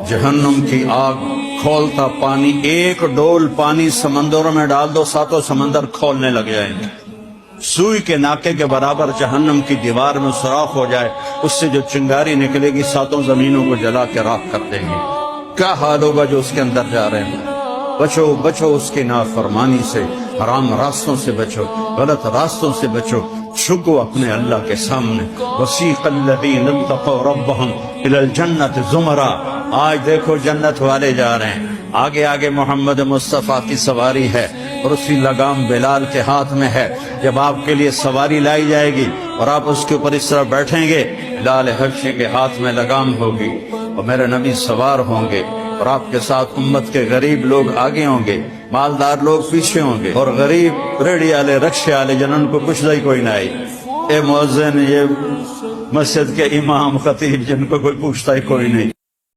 جہنم کی آگ کھولتا پانی، ایک ڈول پانی سمندروں میں ڈال دو، ساتوں سمندر کھولنے لگ جائیں گے۔ سوئی کے ناکے کے برابر جہنم کی دیوار میں سوراخ ہو جائے، اس سے جو چنگاری نکلے گی ساتوں زمینوں کو جلا کے راکھ کر دیں گے۔ کیا حال ہوگا جو اس کے اندر جا رہے ہیں؟ بچو بچو اس کی نافرمانی سے، حرام راستوں سے بچو، غلط راستوں سے بچو، جھکو اپنے اللہ کے سامنے۔ وسیق الذین اتقوا ربهم الی الجنۃ زمرا، آج دیکھو جنت والے جا رہے ہیں، آگے آگے محمد مصطفیٰ کی سواری ہے اور اسی لگام بلال کے ہاتھ میں ہے۔ جب آپ کے لیے سواری لائی جائے گی اور آپ اس کے اوپر اس طرح بیٹھیں گے، بلال حبشی کے ہاتھ میں لگام ہوگی اور میرے نبی سوار ہوں گے، اور آپ کے ساتھ امت کے غریب لوگ آگے ہوں گے، مالدار لوگ پیچھے ہوں گے، اور غریب ریڑھی والے رکشے والے جنن کو کچھ ہی کوئی نہ آئی، اے مؤذن، یہ مسجد کے امام خطیب جن کو کوئی پوچھتا ہی کوئی نہیں۔